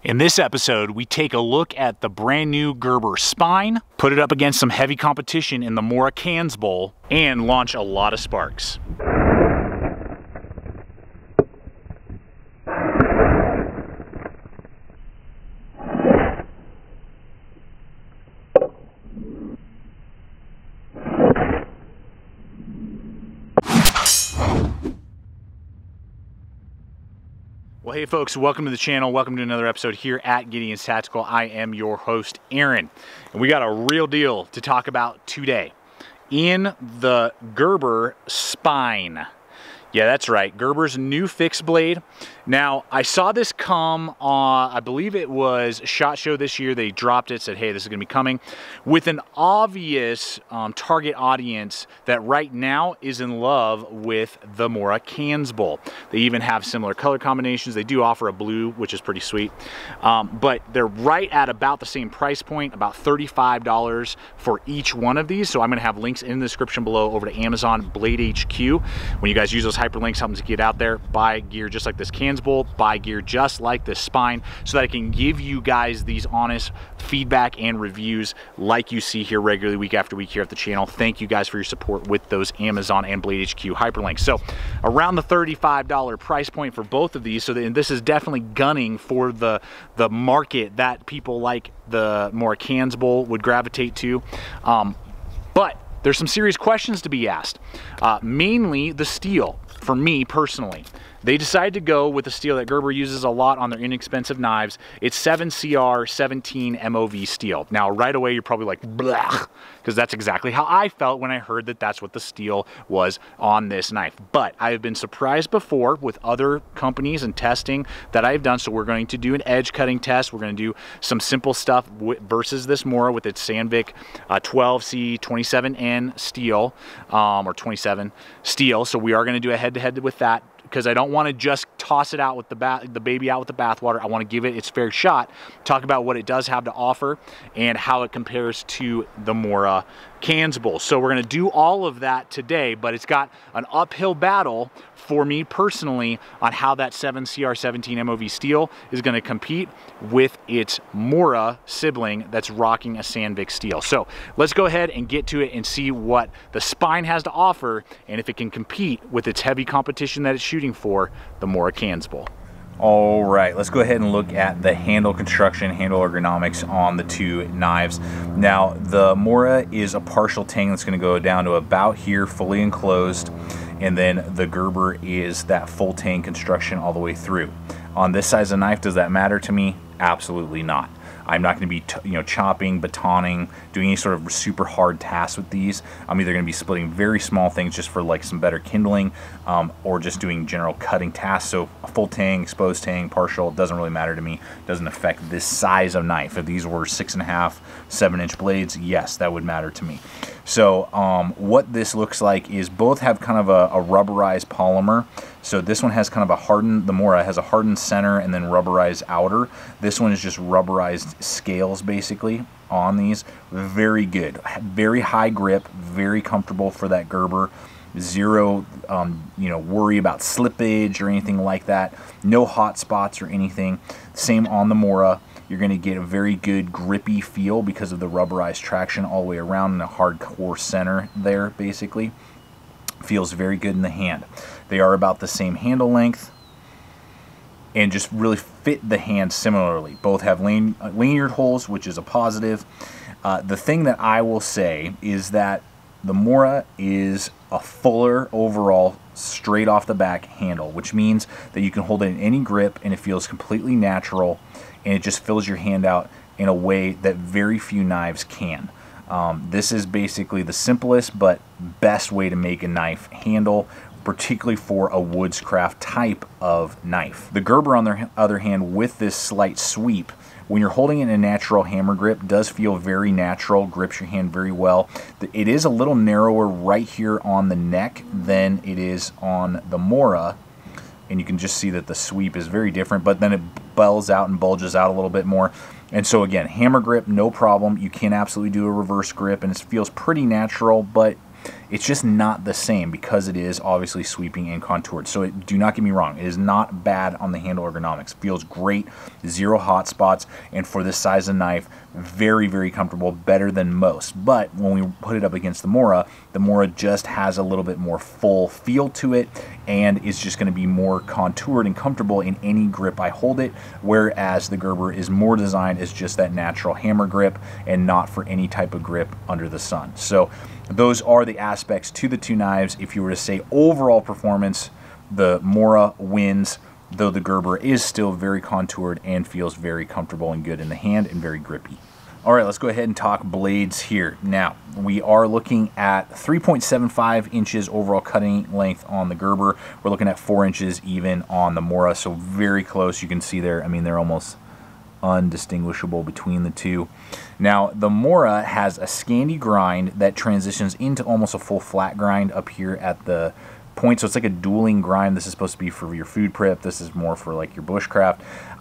In this episode, we take a look at the brand new Gerber spine, put it up against some heavy competition in the Mora Kansbol, and launch a lot of sparks. Well, hey folks, welcome to the channel. Welcome to another episode here at Gideon's Tactical. I am your host, Aaron, and we got a real deal to talk about today in the Gerber spine. Yeah, that's right, Gerber's new fixed blade. Now, I saw this come on, I believe it was SHOT Show this year. They dropped it, said, hey, this is gonna be coming, with an obvious target audience that right now is in love with the Mora Kansbol. They even have similar color combinations. They do offer a blue, which is pretty sweet. But they're right at about the same price point, about $35 for each one of these. So I'm gonna have links in the description below over to Amazon Blade HQ. When you guys use those hyperlinks, help them get out there, buy gear just like this Kansbol, buy gear just like this spine, so that I can give you guys these honest feedback and reviews like you see here regularly week after week here at the channel. Thank you guys for your support with those Amazon and Blade HQ hyperlinks. So around the $35 price point for both of these. So this is definitely gunning for the market that people like the Mora Kansbol would gravitate to. But there's some serious questions to be asked. Mainly the steel, for me personally. They decided to go with the steel that Gerber uses a lot on their inexpensive knives. It's 7CR 17 MOV steel. Now, right away, you're probably like, blah, because that's exactly how I felt when I heard that that's what the steel was on this knife. But I have been surprised before with other companies and testing that I've done. So we're going to do an edge cutting test. We're going to do some simple stuff versus this Mora with its Sandvik 12C 27N steel, or 27 steel. So we are going to do a head-to-head with that, because I don't want to just toss it out with the baby out with the bathwater. I want to give it its fair shot, talk about what it does have to offer and how it compares to the Mora Kansbol. So we're going to do all of that today, but it's got an uphill battle for me personally on how that 7CR 17 MOV steel is going to compete with its Mora sibling that's rocking a Sandvik steel. So let's go ahead and get to it and see what the spine has to offer and if it can compete with its heavy competition that it's shooting for, the Mora Kansbol. All right, let's go ahead and look at the handle construction, handle ergonomics on the two knives. Now, the Mora is a partial tang that's going to go down to about here, fully enclosed, and then the Gerber is that full tang construction all the way through. On this size of knife, does that matter to me? Absolutely not. I'm not going to be chopping, batoning, doing any sort of super hard tasks with these. I'm either going to be splitting very small things just for like some better kindling, or just doing general cutting tasks. So a full tang, exposed tang, partial, doesn't really matter to me. Doesn't affect this size of knife. If these were 6.5, 7-inch blades, yes, that would matter to me. So what this looks like is both have kind of a rubberized polymer. So this one has kind of a hardened, the Mora has a hardened center and then rubberized outer. This one is just rubberized scales basically on these. Very good, very high grip, very comfortable for that Gerber. Zero worry about slippage or anything like that. No hot spots or anything. Same on the Mora. You're going to get a very good grippy feel because of the rubberized traction all the way around and a hardcore center there basically. Feels very good in the hand. They are about the same handle length and just really fit the hand similarly. Both have lanyard holes, which is a positive. The thing that I will say is that the Mora is a fuller overall straight off the back handle, which means that you can hold it in any grip and it feels completely natural and it just fills your hand out in a way that very few knives can. This is basically the simplest but best way to make a knife handle, particularly for a woodscraft type of knife. The Gerber, on the other hand, with this slight sweep, when you're holding it in a natural hammer grip, does feel very natural, grips your hand very well. It is a little narrower right here on the neck than it is on the Mora, and you can just see that the sweep is very different, but then it bells out and bulges out a little bit more. And so again, hammer grip, no problem. You can absolutely do a reverse grip, and it feels pretty natural, but it's just not the same because it is obviously sweeping and contoured. So do not get me wrong, it is not bad on the handle ergonomics. Feels great, 0 hot spots, and for this size of knife, very, very comfortable, better than most. But when we put it up against the Mora just has a little bit more full feel to it, and it's just going to be more contoured and comfortable in any grip I hold it, whereas the Gerber is more designed as just that natural hammer grip and not for any type of grip under the sun. So those are the aspects to the two knives. If you were to say overall performance, the Mora wins, though the Gerber is still very contoured and feels very comfortable and good in the hand and very grippy. All right, let's go ahead and talk blades here. Now, we are looking at 3.75 inches overall cutting length on the Gerber. We're looking at 4 inches even on the Mora, so very close. You can see there, I mean, they're almost undistinguishable between the two. Now, the Mora has a Scandi grind that transitions into almost a full flat grind up here at the point, so it's like a dueling grind. This is supposed to be for your food prep. This is more for like your bushcraft.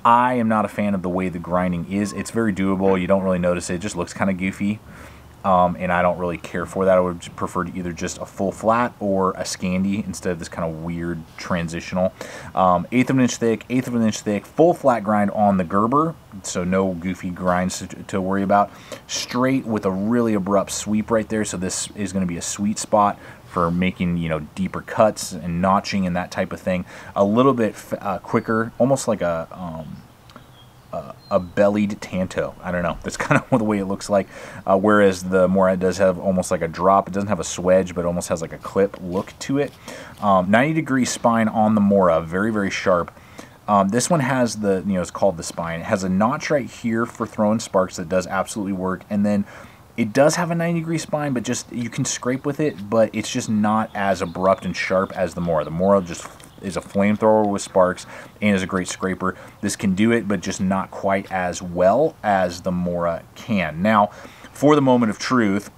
I am not a fan of the way the grinding is. It's very doable. You don't really notice it. It just looks kind of goofy, and I don't really care for that. I would prefer to either just a full flat or a Scandi instead of this kind of weird transitional. 1/8 of an inch thick, full flat grind on the Gerber, so no goofy grinds to worry about. Straight with a really abrupt sweep right there, so this is going to be a sweet spot for making, you know, deeper cuts and notching and that type of thing. A little bit quicker, almost like a bellied tanto. I don't know. That's kind of the way it looks like. Whereas the Mora does have almost like a drop. It doesn't have a swedge, but almost has like a clip look to it. 90-degree spine on the Mora, very, very sharp. This one has the, you know, it's called the spine. It has a notch right here for throwing sparks that does absolutely work, and then it does have a 90-degree spine, but just you can scrape with it, but it's just not as abrupt and sharp as the Mora. The Mora just is a flamethrower with sparks and is a great scraper. This can do it, but just not quite as well as the Mora can. Now, for the moment of truth,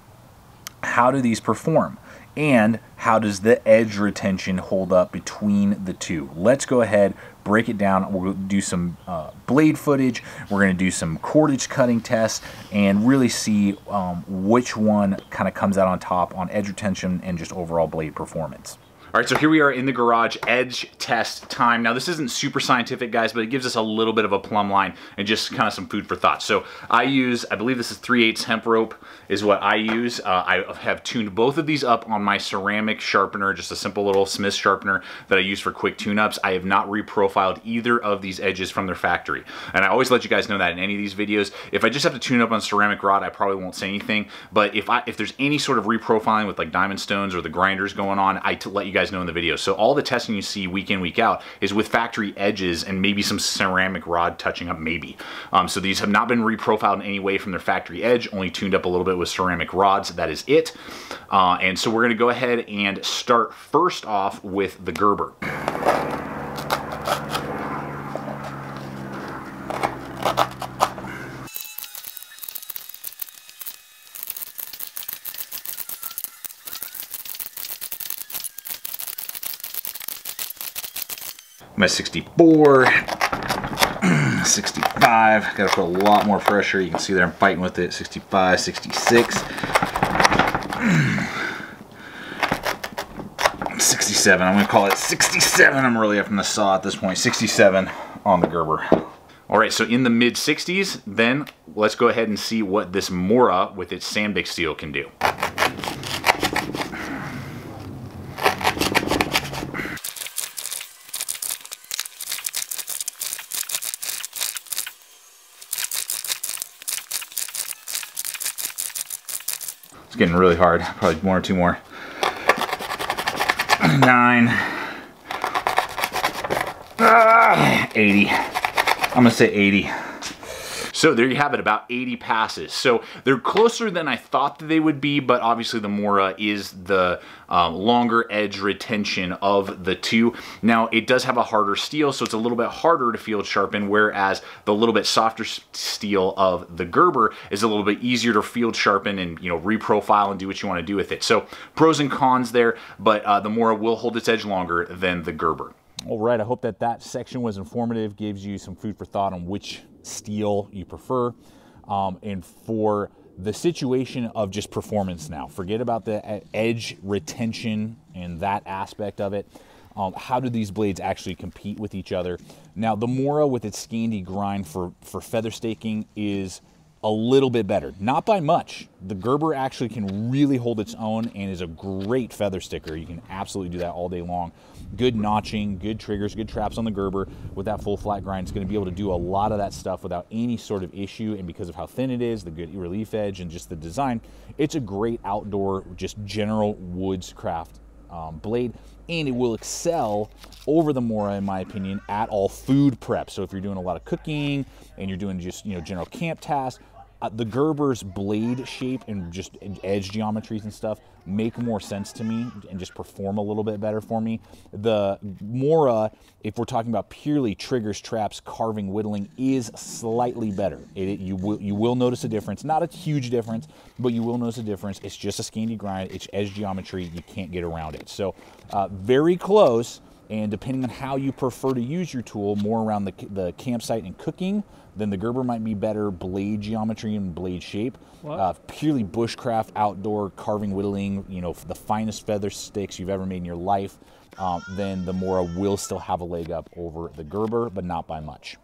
how do these perform? And how does the edge retention hold up between the two? Let's go ahead, break it down. We'll do some blade footage. We're going to do some cordage cutting tests and really see which one kind of comes out on top on edge retention and just overall blade performance. All right, so here we are in the garage, edge test time. Now, this isn't super scientific, guys, but it gives us a little bit of a plumb line and just kind of some food for thought. So I use, I believe this is 3/8 hemp rope is what I use. I have tuned both of these up on my ceramic sharpener, just a simple little Smith sharpener that I use for quick tune-ups. I have not reprofiled either of these edges from their factory. And I always let you guys know that in any of these videos. If I just have to tune up on ceramic rod, I probably won't say anything. But if there's any sort of reprofiling with like diamond stones or the grinders going on, I let you guys know in the video. So all the testing you see week in, week out is with factory edges and maybe some ceramic rod touching up, maybe. So these have not been reprofiled in any way from their factory edge, only tuned up a little bit with ceramic rods. That is it. And so we're going to go ahead and start first off with the Gerber. I'm at 64, 65, gotta put a lot more pressure. You can see there I'm fighting with it. 65, 66, 67. I'm gonna call it 67. I'm really up from the saw at this point. 67 on the Gerber. All right, so in the mid 60s, then let's go ahead and see what this Mora with its sandbake steel can do. It's getting really hard. Probably one or two more. 9. 80. I'm gonna say 80. So there you have it, about 80 passes. So they're closer than I thought that they would be, but obviously the Mora is the longer edge retention of the two. Now it does have a harder steel, so it's a little bit harder to field sharpen, whereas the little bit softer steel of the Gerber is a little bit easier to field sharpen and, you know, reprofile and do what you want to do with it. So pros and cons there, but the Mora will hold its edge longer than the Gerber. All right, I hope that that section was informative, gives you some food for thought on which steel you prefer. And for the situation of just performance now. Forget about the edge retention and that aspect of it. How do these blades actually compete with each other? Now, the Mora with its Scandi grind for feather staking is a little bit better. Not by much. The Gerber actually can really hold its own and is a great feather sticker. You can absolutely do that all day long. Good notching, good triggers, good traps on the Gerber with that full flat grind. It's going to be able to do a lot of that stuff without any sort of issue, and because of how thin it is, the good relief edge, and just the design, it's a great outdoor, just general woodcraft blade, and it will excel over the Mora, in my opinion, at all food prep. So if you're doing a lot of cooking and you're doing just, you know, general camp tasks, the Gerber's blade shape and just edge geometries and stuff make more sense to me and just perform a little bit better for me. The Mora, if we're talking about purely triggers, traps, carving, whittling, is slightly better. You will notice a difference. Not a huge difference, but you will notice a difference. It's just a Scandi grind. It's edge geometry. You can't get around it. So very close. And depending on how you prefer to use your tool, more around the campsite and cooking, then the Gerber might be better blade geometry and blade shape. Purely bushcraft, outdoor, carving, whittling, you know, the finest feather sticks you've ever made in your life, then the Mora will still have a leg up over the Gerber, but not by much.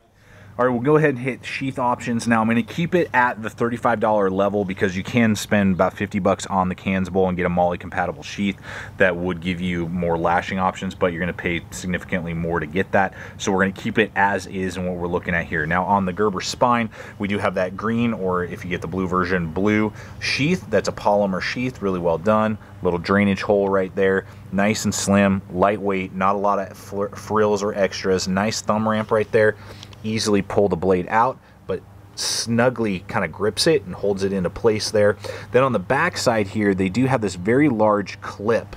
All right, we'll go ahead and hit Sheath Options. Now, I'm going to keep it at the $35 level because you can spend about 50 bucks on the Kansbol and get a MOLLE compatible sheath that would give you more lashing options, but you're going to pay significantly more to get that. So we're going to keep it as is and what we're looking at here. Now, on the Gerber spine, we do have that green, or if you get the blue version, blue sheath. That's a polymer sheath, really well done. Little drainage hole right there. Nice and slim, lightweight, not a lot of frills or extras. Nice thumb ramp right there. Easily pull the blade out, but snugly kind of grips it and holds it into place there. Then on the back side here, they do have this very large clip,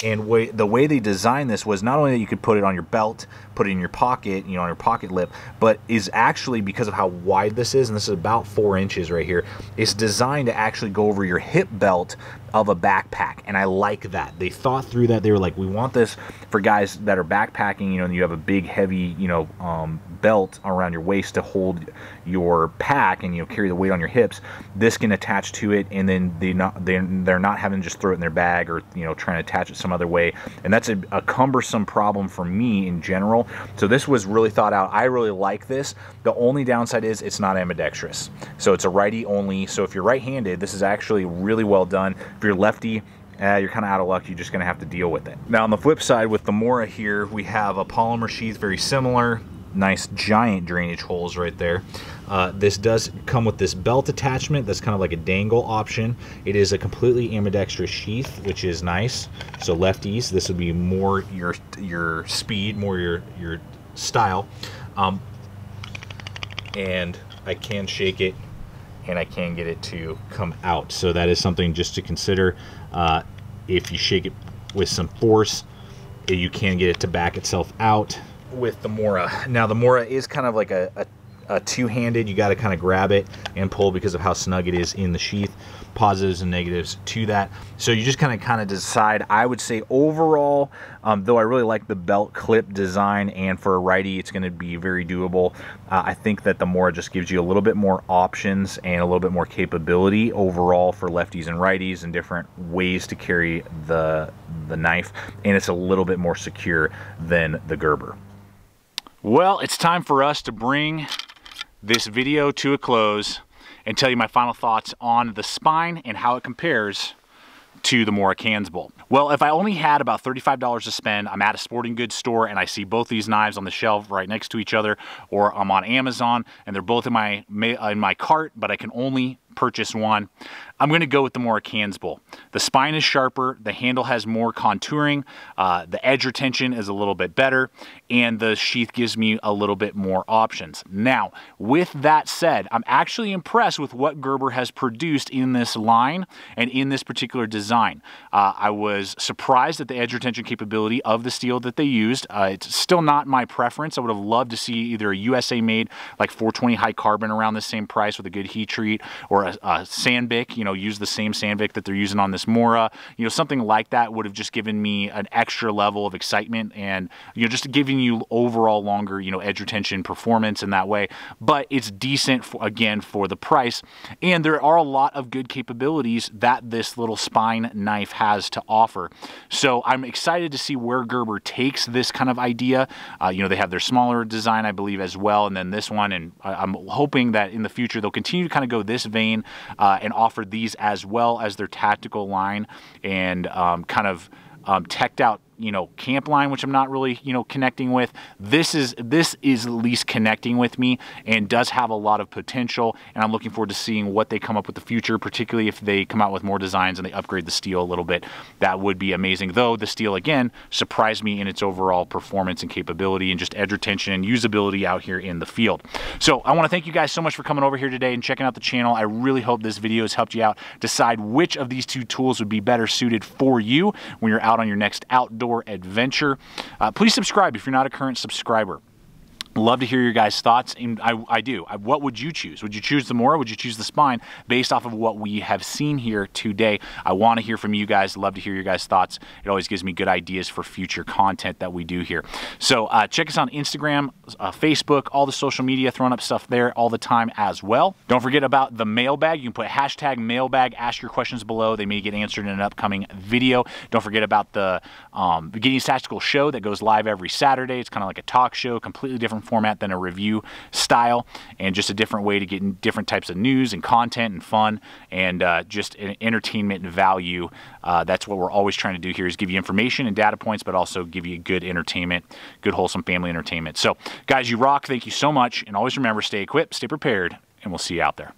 and the way they designed this was not only that you could put it on your belt, put it in your pocket, you know, on your pocket lip, but is actually, because of how wide this is, and this is about 4 inches right here, it's designed to actually go over your hip belt of a backpack, and I like that. They thought through that. They were like, we want this for guys that are backpacking, you know, and you have a big, heavy, you know, belt around your waist to hold your pack and, you know, carry the weight on your hips. This can attach to it, and then they're not having to just throw it in their bag or, you know, trying to attach it some other way, and that's a cumbersome problem for me in general. So this was really thought out. I really like this. The only downside is it's not ambidextrous, so it's a righty only. So if you're right-handed, this is actually really well done. If you're lefty, you're kind of out of luck. You're just going to have to deal with it. Now on the flip side, with the Mora here, we have a polymer sheath, very similar. Nice giant drainage holes right there. This does come with this belt attachment that's kind of like a dangle option. It is a completely ambidextrous sheath, which is nice. So lefties, this would be more your speed, more your style. And I can shake it, and I can get it to come out. So that is something just to consider. If you shake it with some force, you can get it to back itself out with the Mora. Now the Mora is kind of like a two-handed. You got to kind of grab it and pull because of how snug it is in the sheath. Positives and negatives to that. So you just kind of decide. I would say overall, though I really like the belt clip design, and for a righty it's going to be very doable, I think that the Mora just gives you a little bit more options and a little bit more capability overall for lefties and righties and different ways to carry the knife, and it's a little bit more secure than the Gerber. Well, it's time for us to bring this video to a close and tell you my final thoughts on the spine and how it compares to the Mora Kansbol. Well, if I only had about $35 to spend, I'm at a sporting goods store and I see both these knives on the shelf right next to each other, or I'm on Amazon and they're both in my cart, but I can only purchase one, I'm going to go with the Mora Kansbol. The spine is sharper, the handle has more contouring, the edge retention is a little bit better, and the sheath gives me a little bit more options. Now, with that said, I'm actually impressed with what Gerber has produced in this line and in this particular design. I was surprised at the edge retention capability of the steel that they used. It's still not my preference. I would have loved to see either a USA made like 420 high carbon around the same price with a good heat treat, or a sandbic, you know, use the same sandbic that they're using on this Mora, you know, something like that would have just given me an extra level of excitement and, you know, just giving you overall longer, you know, edge retention performance in that way. But it's decent for, again, for the price. And there are a lot of good capabilities that this little spine knife has to offer. So I'm excited to see where Gerber takes this kind of idea. You know, they have their smaller design, I believe, as well, and then this one, and I'm hoping that in the future they'll continue to kind of go this vein and offer these as well as their tactical line and kind of teched out, you know, camp line, which I'm not really, you know, connecting with. This is at least connecting with me and does have a lot of potential, and I'm looking forward to seeing what they come up with the future, particularly if they come out with more designs and they upgrade the steel a little bit. That would be amazing, though the steel again surprised me in its overall performance and capability and just edge retention and usability out here in the field. So I want to thank you guys so much for coming over here today and checking out the channel. I really hope this video has helped you out decide which of these two tools would be better suited for you when you're out on your next outdoor adventure. Please subscribe if you're not a current subscriber. Love to hear your guys' thoughts, and I do. What would you choose? Would you choose the Mora? Would you choose the spine based off of what we have seen here today? I want to hear from you guys. Love to hear your guys' thoughts. It always gives me good ideas for future content that we do here. So check us on Instagram, Facebook, all the social media, throwing up stuff there all the time as well. Don't forget about the mailbag. You can put hashtag mailbag, ask your questions below. They may get answered in an upcoming video. Don't forget about the Gideon's Tactical Show that goes live every Saturday. It's kind of like a talk show, completely different format than a review style, and just a different way to get in different types of news and content and fun and just an entertainment value. That's what we're always trying to do here, is give you information and data points, but also give you good entertainment, good wholesome family entertainment. So guys, you rock. Thank you so much, and always remember, stay equipped, stay prepared, and we'll see you out there.